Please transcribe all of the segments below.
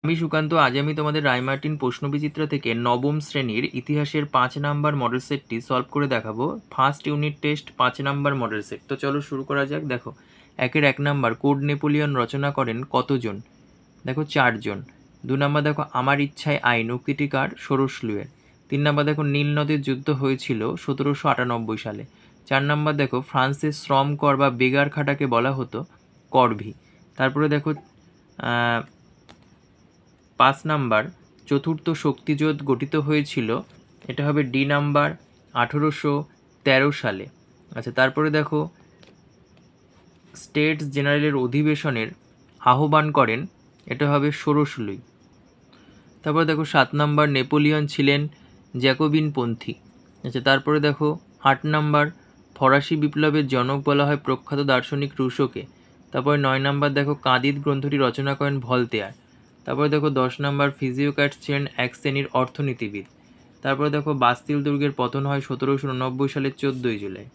আমি সুকান্ত, আজ আমি তোমাদের রায়মার্টিন প্রশ্নবিচিত্র থেকে নবম শ্রেণীর ইতিহাসের 5 নাম্বার মডেল সেটটি সলভ করে দেখাবো। First unit test 5 number model set. তো চলো শুরু করা যাক। দেখো, 1 নাম্বার, কোড নেপোলিয়ন রচনা করেন কতজন? দেখো 4 জন। 2 নাম্বার দেখো, আমার ইচ্ছায় আইন, উক্তিটি কার? ষোড়শ লুইয়ের। 3 নাম্বার দেখো, নীল নদের যুদ্ধ হয়েছিল 1798 সালে। 4 নাম্বার দেখো, ফ্রান্সের শ্রম কর বা বেগার খাটাকে বলা হতো করভি। তারপরে দেখো 5 নাম্বার, চতুর্থ শক্তিজোট গঠিত হয়েছিল, এটা হবে ডি নাম্বার, 1813 সালে। আচ্ছা, তারপরে দেখো, স্টেটস জেনারেলের অধিবেশনের আহ্বান করেন, এটা হবে ষোড়শ লুই। তারপরে দেখো 7 নাম্বার, নেপোলিয়ন ছিলেন জ্যাকোবিনপন্থী। আচ্ছা, তারপরে দেখো 8 নাম্বার, ফরাসি বিপ্লবের জনক বলা হয় প্রখ্যাত দার্শনিক রুশোকে। তারপরে 9 নাম্বার দেখো, কাঁদিদ গ্রন্থটি রচনা করেন ভলতেয়ার। তারপরে দেখো 10 নাম্বার, ফিজিওক্র্যাট ছিলেন এক শ্রেণীর অর্থনীতিবিদ। তারপরে দেখো, বাস্তিল দুর্গের পতন হয় 1789 সালের 14 জুলাই।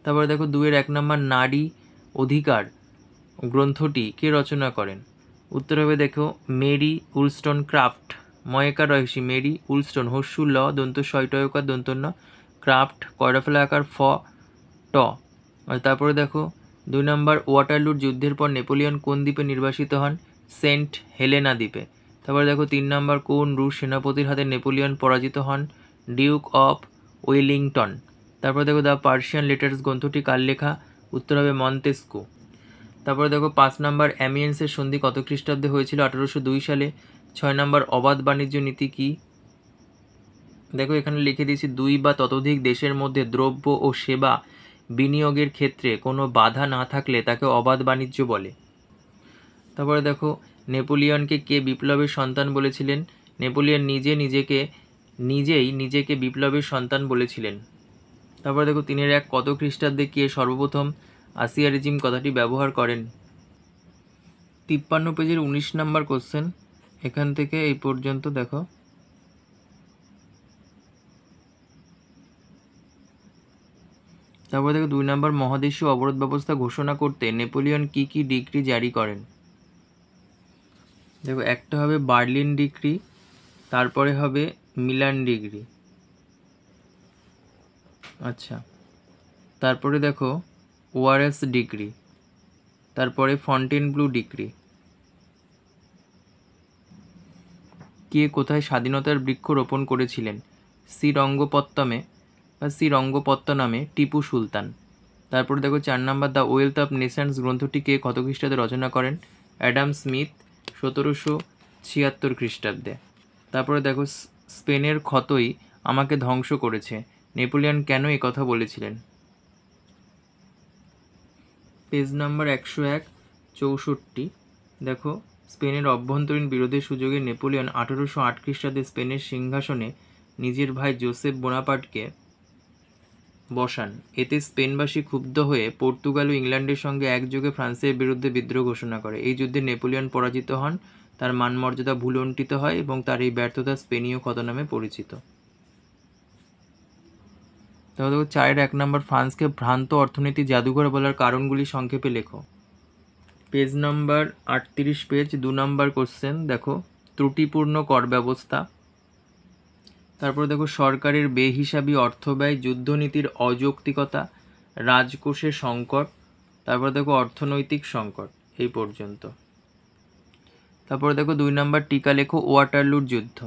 তারপরে দেখো 2-1 নাম্বার, নারী অধিকার গ্রন্থটি কে রচনা করেন? উত্তর হবে দেখো, মেরি উলস্টন ক্রাফট। ময়কার রয়সী, মেরি উলস্টন, হস্যু ল, দন্ত শয়টয়কার দন্ত ন, ক্রাফট কয়রাফলা আকার ফ ট। আর তারপরে দেখো 2 নম্বর, ওয়াটারলুর যুদ্ধের পর নেপোলিয়ন কোন দ্বীপে নির্বাসিত হন? সেন্ট হেলেনা দ্বীপে। তারপরে দেখো 3 নম্বর, কোন রুশ সেনাপতির হাতে নেপোলিয়ন পরাজিত হন? Duke of Wellington. তারপরে দেখো, দ্য পার্সিয়ান লেটার্স গ্রন্থটি কার লেখা? উত্তর হবে মন্তেস্কু। তারপরে দেখো 5 নাম্বার, অ্যামিয়েন্সের সন্ধি কত খ্রিস্টাব্দে হয়েছিল? 1802 সালে। 6 নাম্বার, অবাধ বাণিজ্য নীতি কি? দেখো এখানে লিখে দিয়েছি, 2 বা ততোধিক দেশের মধ্যে দ্রব্য ও সেবা বিনিয়োগের ক্ষেত্রে কোনো বাধা না থাকলে তাকে অবাধ বাণিজ্য বলে। তারপরে দেখো, নেপোলিয়নকে কে বিপ্লবের সন্তান বলেছিলেন? নেপোলিয়ন নিজেই নিজেকে বিপ্লবের সন্তান বলেছিলেন। তারপরে দেখো 3-1, কত খ্রিস্টাব্দে কে সর্বপ্রথম আসিয়ারিজম কথাটি ব্যবহার করেন? 53 পেজের 19 নাম্বার কোশ্চেন, এখান থেকে এই পর্যন্ত দেখো। তারপর দেখো 2 নাম্বার, মহাদেশীয় অবরোধ ব্যবস্থা ঘোষণা করতে নেপোলিয়ন কি কি ডিক্রি জারি করেন? দেখো, একটা হবে বার্লিন ডিক্রি, তারপরে হবে মিলান ডিগ্রি। আচ্ছা, তারপরে দেখো ওয়ারেস ডিক্রি, তারপরে ফন্টেনব্লু ডিক্রি। কে কোথায় স্বাধীনতার বৃক্ষ রোপণ করেছিলেন? শ্রীরঙ্গপত্তনামে টিপু সুলতান। তারপরে দেখো 4 number, the wealth of Nations গ্রন্থটি কে কত খ্রিস্টাব্দে রচনা করেন? অ্যাডাম স্মিথ, 1776 খ্রিস্টাব্দে। তারপরে দেখো, স্পেনের ক্ষতই আমাকে ধ্বংস করেছে, নেপোলিয়ন কেন এ কথা বলেছিলেন? Page number 101, 64। দেখো, স্পেনের অভ্যন্তরীণ বিরোধের সুযোগে নেপোলিয়ন 1808 খ্রিস্টাব্দে স্পেনের সিংহাসনে নিজের ভাই জোসেফ বোনাপার্টকে বসান। এতে স্পেনবাসী ক্ষুব্ধ হয়ে পর্তুগাল ও ইংল্যান্ডের সঙ্গে একযোগে ফ্রান্সের বিরুদ্ধে বিদ্রোহ ঘোষণা করে। এই যুদ্ধে নেপোলিয়ন পরাজিত হন, তার মানমর্যাদা ভুলুণ্ঠিত হয় এবং তার এই ব্যর্থতা স্পেনীয় ক্ষত নামে পরিচিত। তারপর দেখো 4-1 নাম্বার, ফ্রান্সকে ভ্রান্ত অর্থনীতি জাদুঘর বলার কারণগুলি সংক্ষেপে লেখো। Page number 38 page, 2 number question. দেখো, ত্রুটিপূর্ণ কর ব্যবস্থা। তারপরে দেখো, সরকারের বেহিসাবি অর্থব্যয়, যুদ্ধনীতির অযৌক্তিকতা, রাজকোষের সংকট। তারপরে দেখো, অর্থনৈতিক সংকট। এই পর্যন্ত। তারপরে দেখো 2 নাম্বার, টিকা লেখো ওয়াটারলুর যুদ্ধ।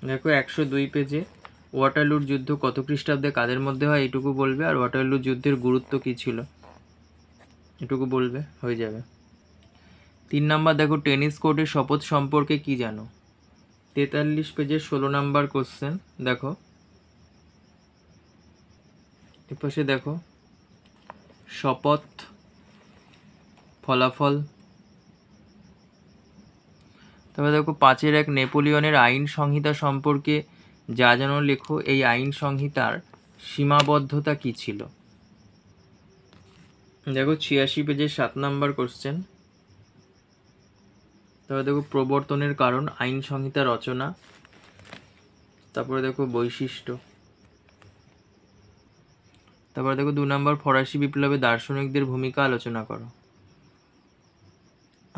দেখো 102 পেজে, ওয়াটারলুর যুদ্ধ কত খ্রিস্টাব্দে কাদের মধ্যে হয় এটুকু বলবে, আর ওয়াটারলুর যুদ্ধের গুরুত্ব কী ছিল এটুকু বলবে, হয়ে যাবে। 3 নাম্বার, দেখো টেনিস কোর্টের শপথ সম্পর্কে কি জানো? 43 পেজের 16 নাম্বার কোশ্চেন। দেখো এপাশে দেখো, শপথ, ফলাফল। তারপরে দেখো 5-1, নেপোলিয়নের আইন সংহিতা সম্পর্কে যা জানো লেখো। এই আইন সংহিতার সীমাবদ্ধতা কি ছিল? দেখো 86 পেজের 7 নাম্বার কোশ্চেন। তারপরে দেখো, প্রবর্তনের কারণ, আইন সংহিতা রচনা। তারপরে দেখো বৈশিষ্ট্য। তারপরে দেখো 2 নাম্বার, ফরাসি বিপ্লবে দার্শনিকদের ভূমিকা আলোচনা করো।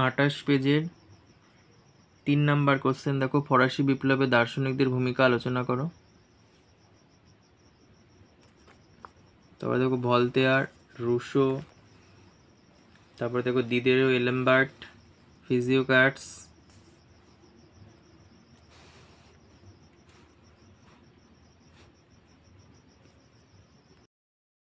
28 পেজের 3 নাম্বার কোশ্চেন দেখো, ফরাসি বিপ্লবে দার্শনিকদের ভূমিকা আলোচনা করো। তারপরে দেখো ভলতেয়ার, রুশো, তারপরে দেখো দিদেরো এলেমবার্ট, ফিজিওক্র্যাটস,